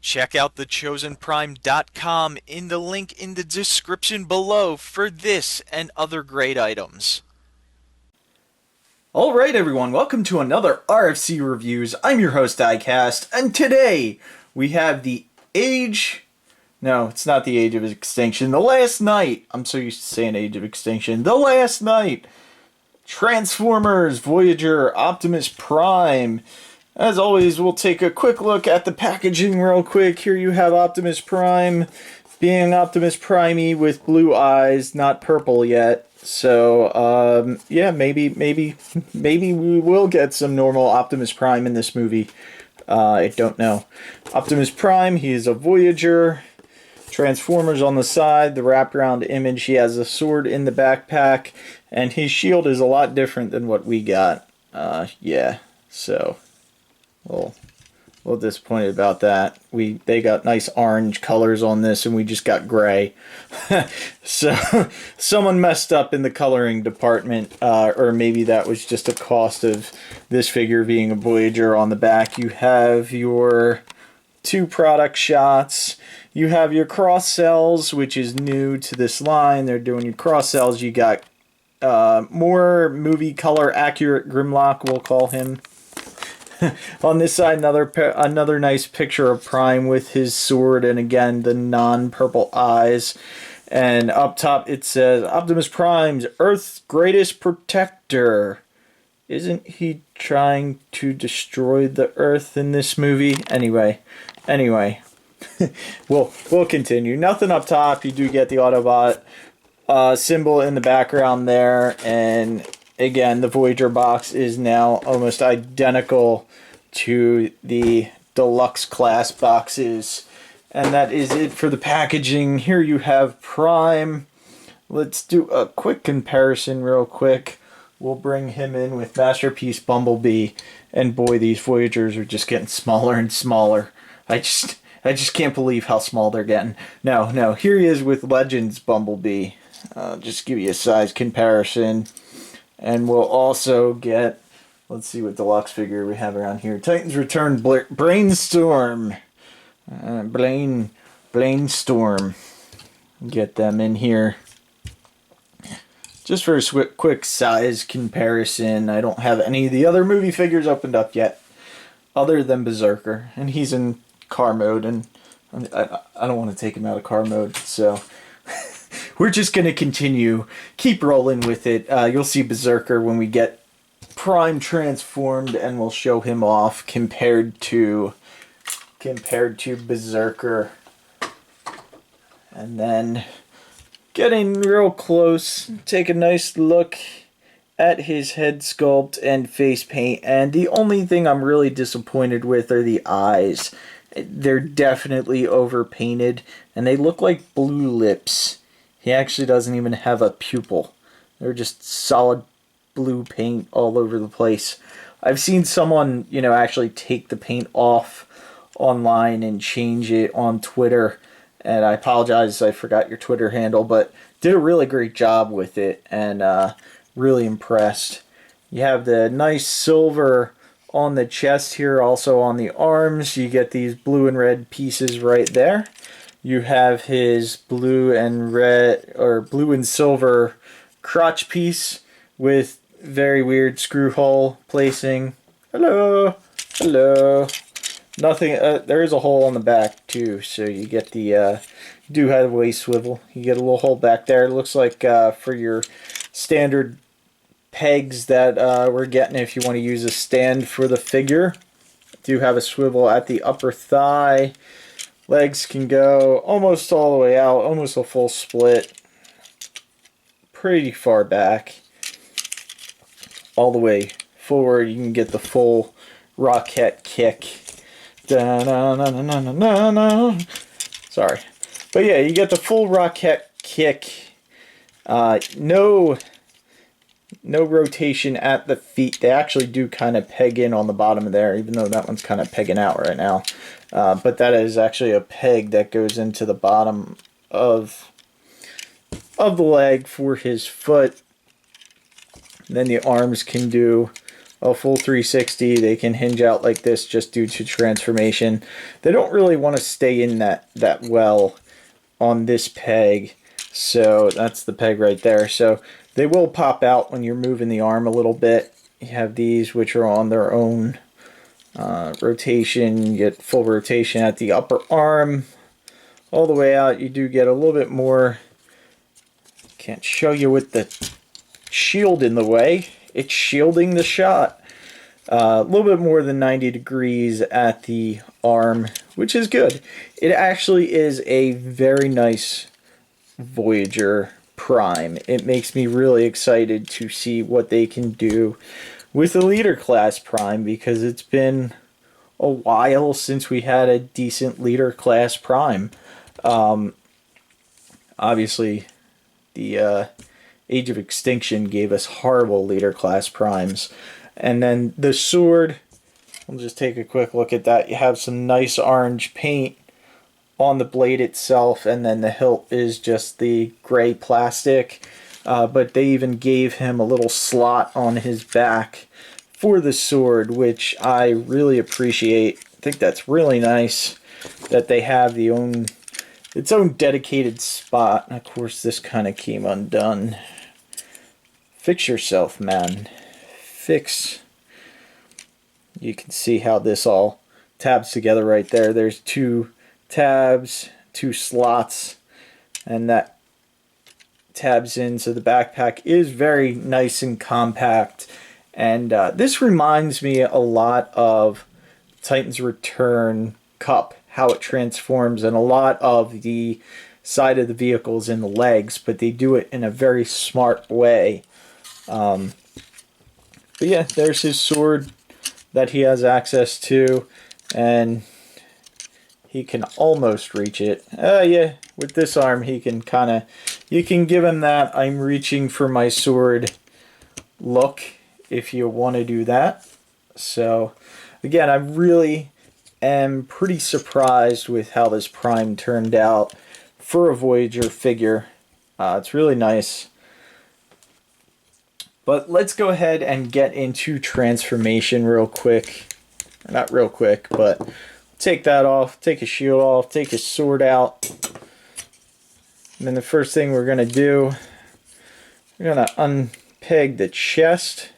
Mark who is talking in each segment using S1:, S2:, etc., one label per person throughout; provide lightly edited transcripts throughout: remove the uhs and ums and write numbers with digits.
S1: Check out thechosenprime.com in the link in the description below for this and other great items.
S2: Alright everyone, welcome to another RFC Reviews. I'm your host Diecast, and today we have the Age... No, it's not the Age of Extinction. The Last Night. I'm so used to saying Age of Extinction. The Last Night. Transformers, Voyager, Optimus Prime. As always, we'll take a quick look at the packaging real quick. Here you have Optimus Prime being Optimus Prime-y with blue eyes, not purple yet. So, yeah, maybe we will get some normal Optimus Prime in this movie. I don't know. Optimus Prime, he is a Voyager. Transformers on the side, the wraparound image. He has a sword in the backpack, and his shield is a lot different than what we got. Yeah, so a little disappointed about that. They got nice orange colors on this, and we just got gray. So someone messed up in the coloring department, or maybe that was just a cost of this figure being a Voyager. On the back, you have your two product shots. You have your cross cells, which is new to this line. They're doing your cross cells. You got more movie color accurate Grimlock, we'll call him. On this side, another nice picture of Prime with his sword, and again the non-purple eyes. And up top it says Optimus Prime's Earth's greatest protector. Isn't he trying to destroy the Earth in this movie? Anyway. We'll continue. Nothing up top. You do get the Autobot symbol in the background there, and again, the Voyager box is now almost identical to the deluxe class boxes. And that is it for the packaging. Here you have Prime. Let's do a quick comparison real quick. We'll bring him in with Masterpiece Bumblebee, and boy, these Voyagers are just getting smaller and smaller. I just can't believe how small they're getting. No, here he is with Legends Bumblebee. Just give you a size comparison. And we'll also get, let's see what deluxe figure we have around here. Titans Return Brainstorm. Brainstorm. Get them in here. Just for a quick size comparison, I don't have any of the other movie figures opened up yet, other than Berserker. And he's in car mode, and I don't want to take him out of car mode, so we're just going to keep rolling with it. You'll see Berserker when we get Prime transformed, and we'll show him off compared to Berserker. And then getting real close, take a nice look at his head sculpt and face paint, and the only thing I'm really disappointed with are the eyes. They're definitely overpainted, and they look like blue lips. He actually doesn't even have a pupil. They're just solid blue paint all over the place. I've seen someone, actually take the paint off online and change it on Twitter, and I apologize, I forgot your Twitter handle, but did a really great job with it, and really impressed. You have the nice silver on the chest here, also on the arms. You get these blue and red pieces right there. You have his blue and red, or blue and silver crotch piece with very weird screw hole placing. Hello. Nothing, there is a hole on the back too, so you get the, you do have a waist swivel. You get a little hole back there. It looks like for your standard pegs that we're getting if you want to use a stand for the figure. Do have a swivel at the upper thigh. Legs can go almost all the way out, almost a full split. Pretty far back. All the way forward, you can get the full rocket kick. Da-na-na-na-na-na-na. Sorry. But yeah, you get the full rocket kick. No rotation at the feet. They actually do kind of peg in on the bottom of there, even though that one's kind of pegging out right now. But that is actually a peg that goes into the bottom of the leg for his foot. And then the arms can do a full 360. They can hinge out like this just due to transformation. They don't really want to stay in that well on this peg. So that's the peg right there. So they will pop out when you're moving the arm a little bit. You have these which are on their own rotation. You get full rotation at the upper arm. All the way out, you do get a little bit more. Can't show you with the shield in the way. It's shielding the shot. A little bit more than 90 degrees at the arm, which is good. It actually is a very nice Voyager Prime. It makes me really excited to see what they can do with the Leader Class Prime, because it's been a while since we had a decent Leader Class Prime. Obviously, the Age of Extinction gave us horrible Leader Class Primes. And then the sword, we'll just take a quick look at that. You have some nice orange paint on the blade itself, and then the hilt is just the gray plastic. But they even gave him a little slot on his back for the sword, which I really appreciate. I think that's really nice that they have its own dedicated spot. And of course, this kind of came undone. Fix yourself, man. Fix. You can see how this all tabs together right there. There's 2 tabs, 2 slots, and that tabs in. So the backpack is very nice and compact. And this reminds me a lot of Titan's Return Cup, how it transforms, and a lot of the side of the vehicles and the legs, but they do it in a very smart way. But yeah, there's his sword that he has access to, and he can almost reach it. Yeah, with this arm he can you can give him that I'm reaching for my sword look if you want to do that. So again, I really am pretty surprised with how this Prime turned out for a Voyager figure. It's really nice. But let's go ahead and get into transformation real quick. Not real quick, but take that off, take his shield off, take his sword out. And then the first thing we're going to do, we're going to unpeg the chest.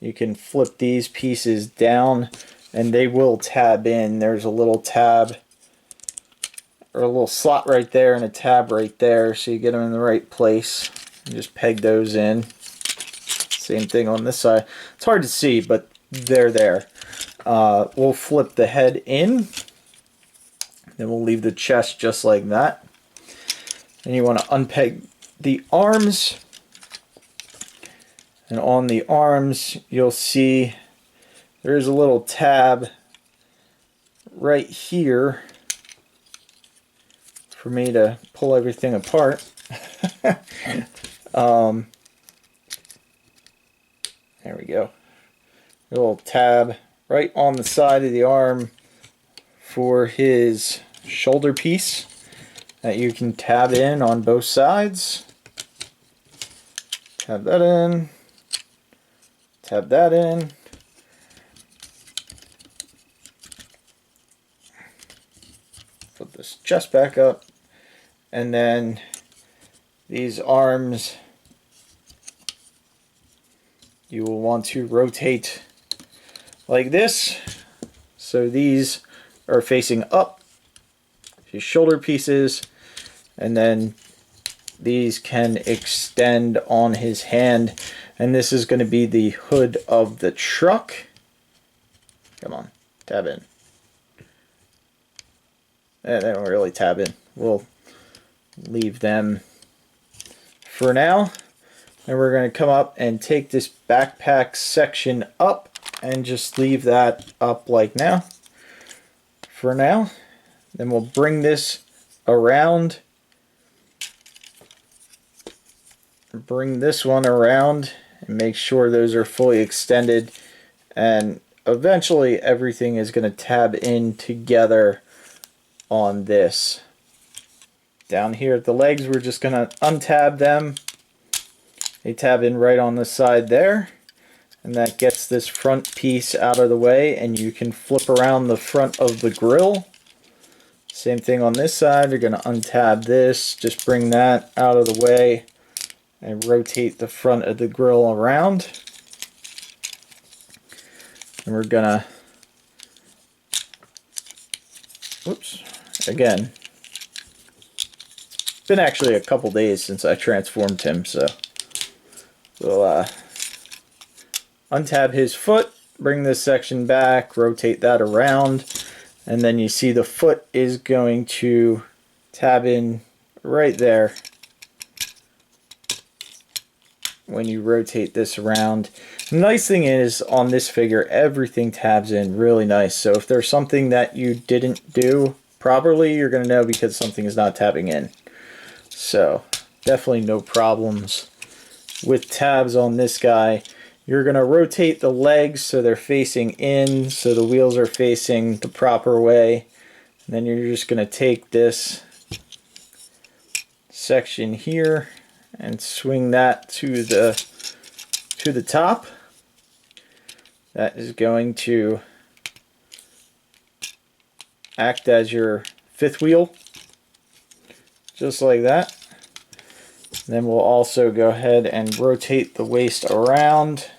S2: You can flip these pieces down and they will tab in. There's a little tab or a little slot right there and a tab right there, so you get them in the right place. You just peg those in. Same thing on this side. It's hard to see, but they're there. We'll flip the head in. Then we'll leave the chest just like that. And you want to unpeg the arms. And on the arms, you'll see there's a little tab right here for me to pull everything apart. There we go. A little tab right on the side of the arm for his shoulder piece that you can tab in on both sides. Tab that in. Tab that in. Flip this chest back up. And then these arms, you will want to rotate like this. So these are facing up, his shoulder pieces, and then these can extend on his hand. And this is going to be the hood of the truck. Come on, tab in. They don't really tab in. We'll leave them for now. And we're going to come up and take this backpack section up and just leave that up like now. For now. Then we'll bring this around. Bring this one around and make sure those are fully extended. And eventually everything is going to tab in together on this. Down here at the legs, we're just going to untab them. They tab in right on the side there, and that gets gets this front piece out of the way, and you can flip around the front of the grill. Same thing on this side. You're going to untab this, just bring that out of the way, and rotate the front of the grill around. And we're going to, whoops, again, it's been actually a couple days since I transformed him, so we'll untab his foot, bring this section back, rotate that around, and then you see the foot is going to tab in right there when you rotate this around. The nice thing is, on this figure, everything tabs in really nice. So if there's something that you didn't do properly, you're going to know because something is not tabbing in. So definitely no problems with tabs on this guy. You're going to rotate the legs so they're facing in, so the wheels are facing the proper way. And then you're just going to take this section here and swing that to the top. That is going to act as your fifth wheel, just like that. Then we'll also go ahead and rotate the waist around,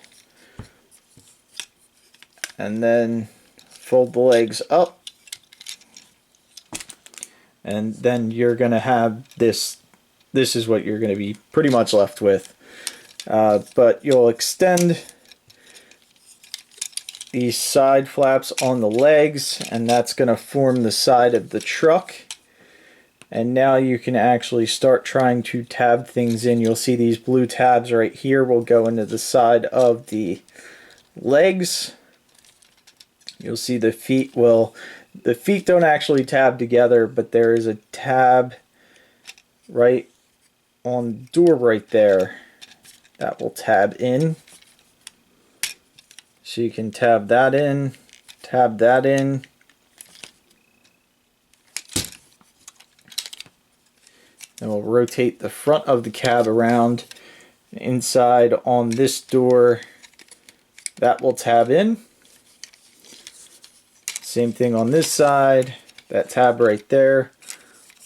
S2: and then fold the legs up, and then you're going to have this. This is what you're going to be pretty much left with. But you'll extend these side flaps on the legs, and that's going to form the side of the truck. And now you can actually start trying to tab things in. You'll see these blue tabs right here will go into the side of the legs. You'll see the feet will, the feet don't actually tab together, but there is a tab right on the door right there that will tab in. So you can tab that in, tab that in. And we'll rotate the front of the cab around. Inside on this door, that will tab in. Same thing on this side. That tab right there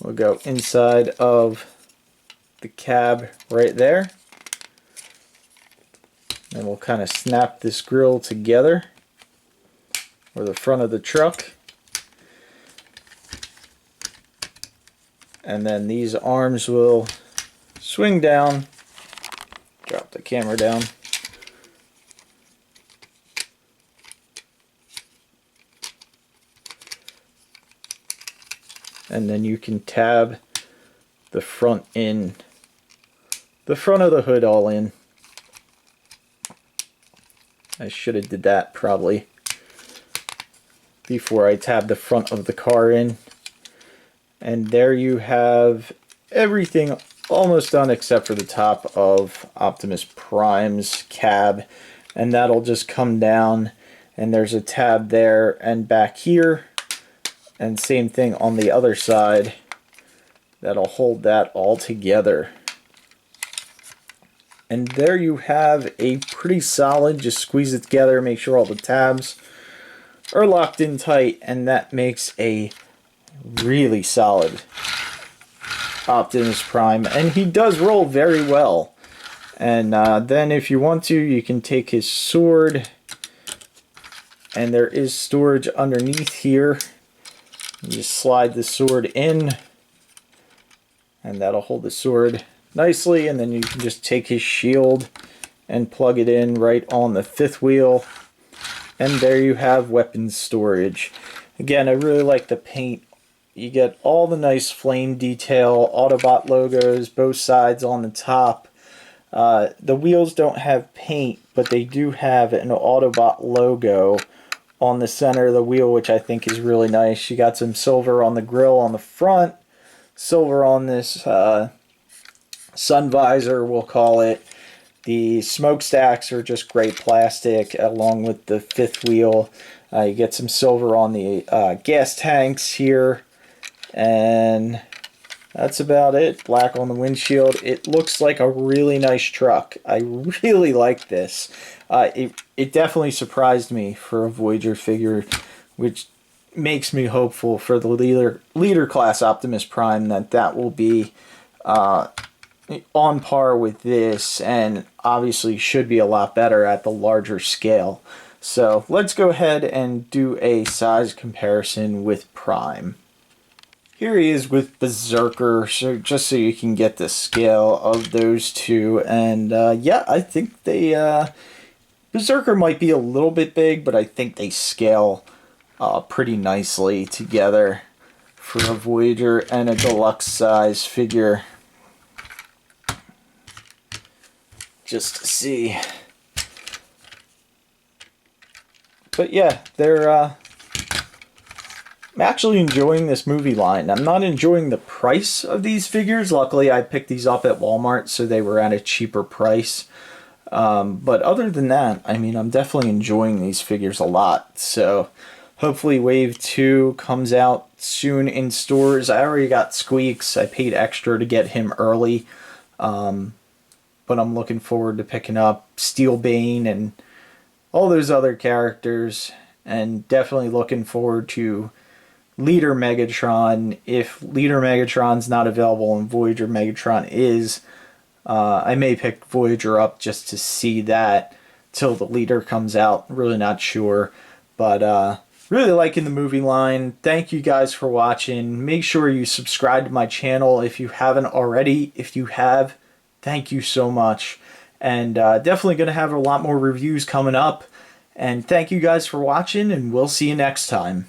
S2: will go inside of the cab right there. And we'll kind of snap this grill together, or the front of the truck. And then these arms will swing down. Drop the camera down. And then you can tab the front in, the front of the hood all in. I should have did that probably before I tabbed the front of the car in. And there you have everything almost done except for the top of Optimus Prime's cab. And that'll just come down, and there's a tab there and back here. And same thing on the other side. That'll hold that all together. And there you have a pretty solid, just squeeze it together, make sure all the tabs are locked in tight, and that makes a really solid Optimus Prime. And he does roll very well. And then if you want to, you can take his sword, and there is storage underneath here. You just slide the sword in, and that'll hold the sword nicely. And then you can just take his shield and plug it in right on the fifth wheel, and there you have weapons storage. Again, I really like the paint. You get all the nice flame detail, Autobot logos, both sides on the top. The wheels don't have paint, but they do have an Autobot logo on the center of the wheel, which I think is really nice. You got some silver on the grill on the front, silver on this sun visor, we'll call it. The smokestacks are just gray plastic along with the fifth wheel. You get some silver on the gas tanks here, and That's about it. Black on the windshield. It looks like a really nice truck. I really like this. It definitely surprised me for a Voyager figure, which makes me hopeful for the leader class Optimus Prime that will be on par with this, and obviously should be a lot better at the larger scale. So let's go ahead and do a size comparison with Prime. Here he is with Berserker, so just so you can get the scale of those two. And yeah, I think they Berserker might be a little bit big, but I think they scale pretty nicely together for a Voyager and a deluxe size figure. Just to see. But yeah, I'm actually enjoying this movie line. I'm not enjoying the price of these figures. Luckily, I picked these up at Walmart, so they were at a cheaper price. But other than that, I mean, I'm definitely enjoying these figures a lot. So hopefully Wave 2 comes out soon in stores. I already got Squeaks. I paid extra to get him early. But I'm looking forward to picking up Steelbane and all those other characters. And definitely looking forward to Leader Megatron. If Leader Megatron's not available and Voyager Megatron is, I may pick Voyager up just to see that till the Leader comes out. Really not sure. But really liking the movie line. Thank you guys for watching. Make sure you subscribe to my channel if you haven't already. If you have, thank you so much. And definitely going to have a lot more reviews coming up. And thank you guys for watching, and we'll see you next time.